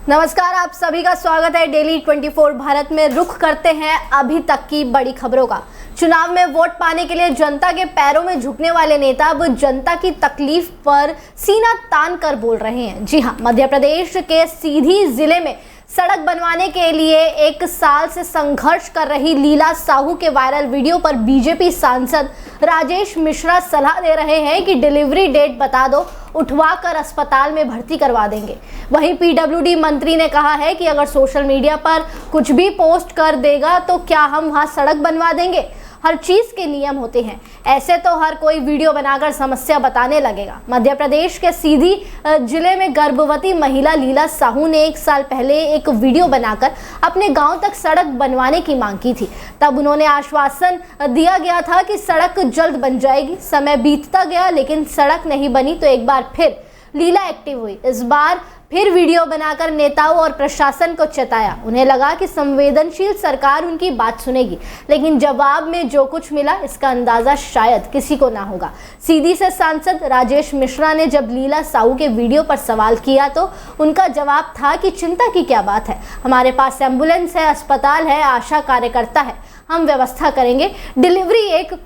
नमस्कार, आप सभी का स्वागत है डेली 24 भारत में। रुख करते हैं अभी तक की बड़ी खबरों का। चुनाव में वोट पाने के लिए जनता के पैरों में झुकने वाले नेता अब जनता की तकलीफ पर सीना तान कर बोल रहे हैं। जी हां, मध्य प्रदेश के सीधी जिले में सड़क बनवाने के लिए 1 साल से संघर्ष कर रही लीला साहू के वायरल वीडियो पर बीजेपी सांसद राजेश मिश्रा सलाह दे रहे हैं कि डिलीवरी डेट बता दो, उठवा कर अस्पताल में भर्ती करवा देंगे। वहीं पीडब्ल्यूडी मंत्री ने कहा है कि अगर सोशल मीडिया पर कुछ भी पोस्ट कर देगा तो क्या हम वहां सड़क बनवा देंगे। हर चीज के नियम होते हैं, ऐसे तो हर कोई वीडियो बनाकर समस्या बताने लगेगा। मध्य प्रदेश के सीधी जिले में गर्भवती महिला लीला साहू ने 1 साल पहले एक वीडियो बनाकर अपने गांव तक सड़क बनवाने की मांग की थी। तब उन्होंने आश्वासन दिया गया था कि सड़क जल्द बन जाएगी। समय बीतता गया लेकिन सड़क नहीं बनी, तो एक बार फिर लीला एक्टिव हुई। इस बार फिर वीडियो बनाकर नेताओं और प्रशासन को चेताया। उन्हें लगा कि संवेदनशील सरकार उनकी बात सुनेगी, लेकिन जवाब में जो कुछ मिला इसका अंदाजा शायद किसी को ना होगा। सीधी से सांसद राजेश मिश्रा ने जब लीला साहू के वीडियो पर सवाल किया तो उनका जवाब था कि चिंता की क्या बात है, हमारे पास एम्बुलेंस है, अस्पताल है, आशा कार्यकर्ता है, हम व्यवस्था करेंगे। डिलीवरी एक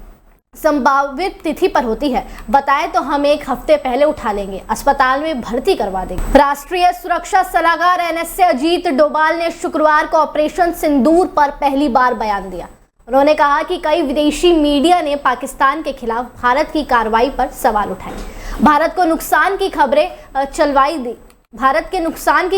संभावित तिथि पर होती है, बताए तो हम 1 हफ्ते पहले उठा लेंगे, अस्पताल में भर्ती करवा देंगे। राष्ट्रीय सुरक्षा सलाहकार एनएसए अजीत डोभाल ने शुक्रवार को ऑपरेशन सिंदूर पर पहली बार बयान दिया। उन्होंने कहा कि कई विदेशी मीडिया ने पाकिस्तान के खिलाफ भारत की कार्रवाई पर सवाल उठाए, भारत के नुकसान की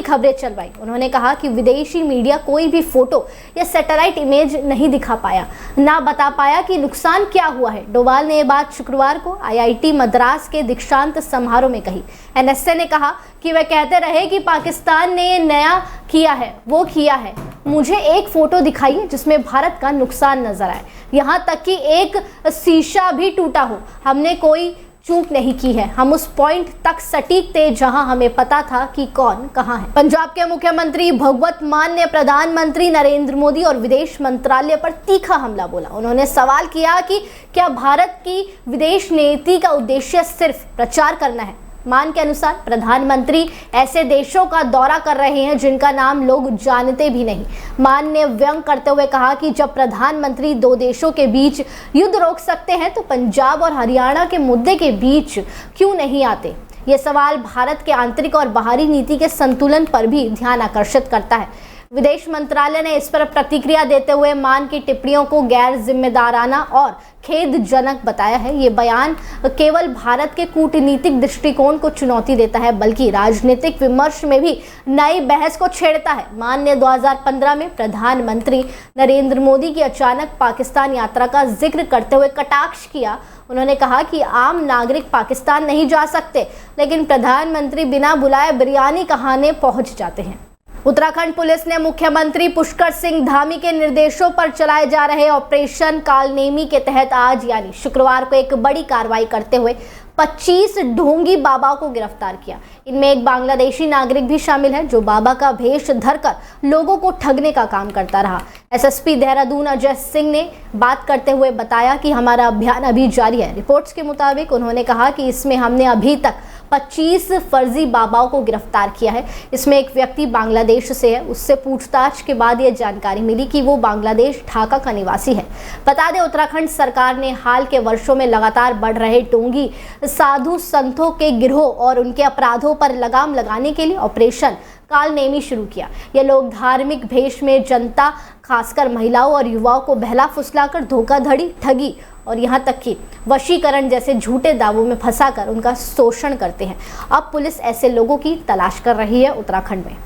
खबरें चलवाई। उन्होंने कहा कि विदेशी मीडिया कोई भी फोटो या सैटेलाइट इमेज नहीं दिखा पाया, ना बता पाया कि नुकसान क्या हुआ है। डोभाल ने ये बात शुक्रवार को आईआईटी मद्रास के दीक्षांत समारोह में कही। एनएसए ने कहा कि वे कहते रहे कि पाकिस्तान ने ये नया किया है, वो किया है, मुझे एक फोटो दिखाइए जिसमें भारत का नुकसान नजर आए, यहाँ तक कि एक शीशा भी टूटा हो। हमने कोई चूक नहीं की है, हम उस पॉइंट तक सटीक थे जहां हमें पता था कि कौन कहां है। पंजाब के मुख्यमंत्री भगवत मान ने प्रधानमंत्री नरेंद्र मोदी और विदेश मंत्रालय पर तीखा हमला बोला। उन्होंने सवाल किया कि क्या भारत की विदेश नीति का उद्देश्य सिर्फ प्रचार करना है। मान के अनुसार प्रधानमंत्री ऐसे देशों का दौरा कर रहे हैं जिनका नाम लोग जानते भी नहीं। मान ने व्यंग करते हुए कहा कि जब प्रधानमंत्री 2 देशों के बीच युद्ध रोक सकते हैं तो पंजाब और हरियाणा के मुद्दे के बीच क्यों नहीं आते। ये सवाल भारत के आंतरिक और बाहरी नीति के संतुलन पर भी ध्यान आकर्षित करता है। विदेश मंत्रालय ने इस पर प्रतिक्रिया देते हुए मान की टिप्पणियों को गैर जिम्मेदाराना और खेदजनक बताया है। ये बयान केवल भारत के कूटनीतिक दृष्टिकोण को चुनौती देता है, बल्कि राजनीतिक विमर्श में भी नई बहस को छेड़ता है। मान ने 2015 में प्रधानमंत्री नरेंद्र मोदी की अचानक पाकिस्तान यात्रा का जिक्र करते हुए कटाक्ष किया। उन्होंने कहा कि आम नागरिक पाकिस्तान नहीं जा सकते, लेकिन प्रधानमंत्री बिना बुलाए बिरयानी कहाने पहुंच जाते हैं। उत्तराखंड पुलिस ने मुख्यमंत्री पुष्कर सिंह धामी के निर्देशों पर चलाए जा रहे ऑपरेशन कालनेमी के तहत आज यानी शुक्रवार को एक बड़ी कार्रवाई करते हुए 25 ढोंगी बाबाओं को गिरफ्तार किया। इनमें एक बांग्लादेशी नागरिक भी शामिल है जो बाबा का भेष धरकर लोगों को ठगने का काम करता रहा। एसएसपी देहरादून अजय सिंह ने बात करते हुए बताया कि हमारा अभियान अभी जारी है। रिपोर्ट्स के मुताबिक उन्होंने कहा कि इसमें हमने अभी तक 25 फर्जी बाबाओं को गिरफ्तार किया है। इसमें एक व्यक्ति बांग्लादेश से है। उससे पूछताछ के बाद यह जानकारी मिली कि वो बांग्लादेश ढाका का निवासी है। बता दें, उत्तराखंड सरकार ने हाल के वर्षों में लगातार बढ़ रहे ढोंगी साधु संतों के गिरोह और उनके अपराधों पर लगाम लगाने के लिए ऑपरेशन कालनेमी शुरू किया। ये लोग धार्मिक भेष में जनता, खासकर महिलाओं और युवाओं को बहला फुसलाकर धोखाधड़ी, ठगी और यहाँ तक कि वशीकरण जैसे झूठे दावों में फंसाकर उनका शोषण करते हैं। अब पुलिस ऐसे लोगों की तलाश कर रही है उत्तराखंड में।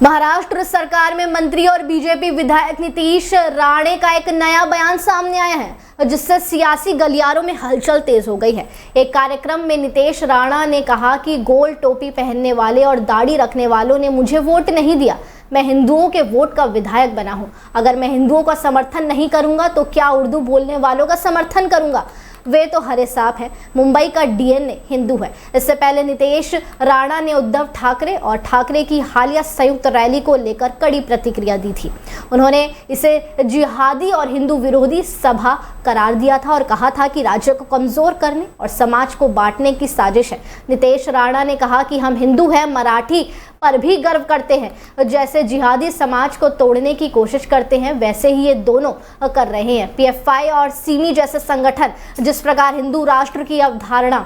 महाराष्ट्र सरकार में मंत्री और बीजेपी विधायक नीतीश राणे का एक नया बयान सामने आया है, जिससे सियासी गलियारों में हलचल तेज हो गई है। एक कार्यक्रम में नीतीश राणा ने कहा कि गोल टोपी पहनने वाले और दाढ़ी रखने वालों ने मुझे वोट नहीं दिया। मैं हिंदुओं के वोट का विधायक बना हूं। अगर मैं हिंदुओं का समर्थन नहीं करूंगा तो क्या उर्दू बोलने वालों का समर्थन करूंगा। वे तो हरे साफ है। मुंबई का डीएनए हिंदू है। इससे पहले नीतीश राणा ने उद्धव ठाकरे और ठाकरे की हालिया संयुक्त रैली को लेकर कड़ी प्रतिक्रिया दी थी। उन्होंने इसे जिहादी और हिंदू विरोधी सभा करार दिया था और कहा था कि राज्य को कमजोर करने और समाज को बांटने की साजिश है। नीतीश राणा ने कहा कि हम हिंदू हैं, मराठी पर भी गर्व करते हैं। जैसे जिहादी समाज को तोड़ने की कोशिश करते हैं, वैसे ही ये दोनों कर रहे हैं। पीएफआई और सिमी जैसे संगठन जिस प्रकार हिंदू राष्ट्र की अवधारणा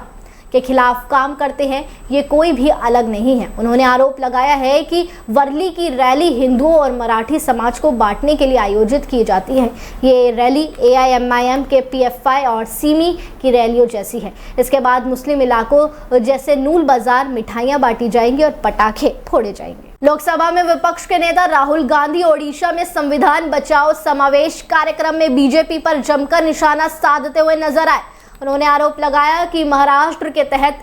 के खिलाफ काम करते हैं, ये कोई भी अलग नहीं है। उन्होंने आरोप लगाया है कि वर्ली की रैली हिंदुओं और मराठी समाज को बांटने के लिए आयोजित की जाती है। ये रैली एआईएमआईएम के पीएफआई और सिमी की रैलियों जैसी है। इसके बाद मुस्लिम इलाकों जैसे नूल बाजार मिठाइयाँ बांटी जाएंगी और पटाखे फोड़े जाएंगे। लोकसभा में विपक्ष के नेता राहुल गांधी ओडिशा में संविधान बचाओ समावेश कार्यक्रम में बीजेपी पर जमकर निशाना साधते हुए नजर आए। उन्होंने आरोप लगाया कि महाराष्ट्र के तहत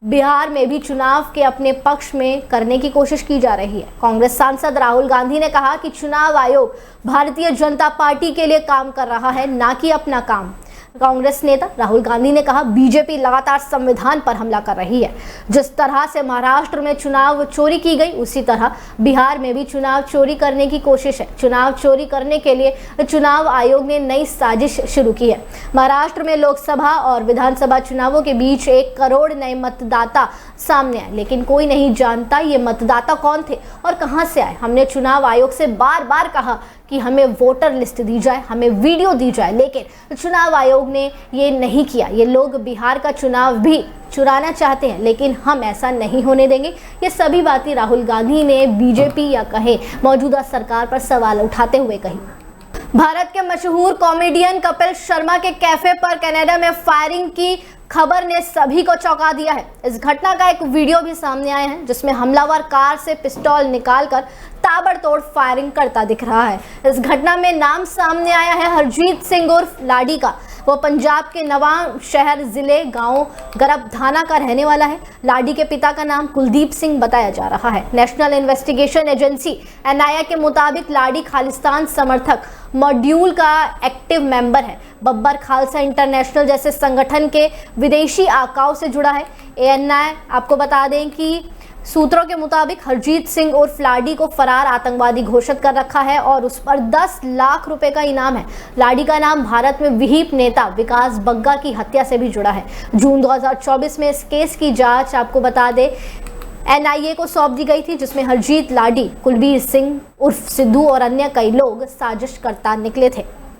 बिहार में भी चुनाव के अपने पक्ष में करने की कोशिश की जा रही है। कांग्रेस सांसद राहुल गांधी ने कहा कि चुनाव आयोग भारतीय जनता पार्टी के लिए काम कर रहा है, ना कि अपना काम। कांग्रेस नेता राहुल गांधी ने कहा, बीजेपी लगातार संविधान पर हमला कर रही है। जिस तरह से महाराष्ट्र में चुनाव चोरी की गई, उसी तरह बिहार में भी चुनाव चोरी करने की कोशिश है। चुनाव चोरी करने के लिए चुनाव आयोग ने नई साजिश शुरू की है। महाराष्ट्र में लोकसभा और विधानसभा चुनावों के बीच 1 करोड़ नए मतदाता सामने आए, लेकिन कोई नहीं जानता ये मतदाता कौन थे और कहां से आए। हमने चुनाव आयोग से बार बार कहा कि हमें वोटर लिस्ट दी जाए, हमें वीडियो दी जाए, लेकिन चुनाव आयोग ने ये नहीं किया। ये लोग बिहार का चुनाव भी चुराना चाहते हैं, लेकिन हम ऐसा नहीं होने देंगे। ये सभी बातें राहुल गांधी ने बीजेपी या कहें मौजूदा सरकार पर सवाल उठाते हुए कही। भारत के मशहूर कॉमेडियन कपिल शर्मा के कैफे पर कनाडा में फायरिंग की खबर ने सभी को चौंका दिया है। इस घटना का एक वीडियो भी सामने आया है, जिसमें हमलावर कार से पिस्तौल निकालकर ताबड़तोड़ फायरिंग करता दिख रहा है। इस घटना में नाम सामने आया है हरजीत सिंह उर्फ लाडी का। वो पंजाब के नवां शहर जिले गांव गरबधाना का रहने वाला है। लाडी के पिता का नाम कुलदीप सिंह बताया जा रहा है। नेशनल इन्वेस्टिगेशन एजेंसी एनआईए के मुताबिक लाडी खालिस्तान समर्थक मॉड्यूल का एक्टिव मेंबर है। बब्बर खालसा इंटरनेशनल जैसे संगठन के विदेशी आकाओं से जुड़ा है। एएनआई आपको बता दें कि सूत्रों के मुताबिक हरजीत सिंह उर्फ लाडी को फरार आतंकवादी घोषित कर रखा है और उस पर 10 लाख रुपए का इनाम है। लाडी का नाम भारत में विहिप नेता विकास बग्गा की हत्या से भी जुड़ा है। जून 2024 में इस केस की जांच आपको बता दें एनआईए को सौंप दी गई थी, जिसमें हरजीत, लाडी, कुलबीर सिंह उर्फ सिद्धू और अन्य कई लोग साजिश करता निकले थे।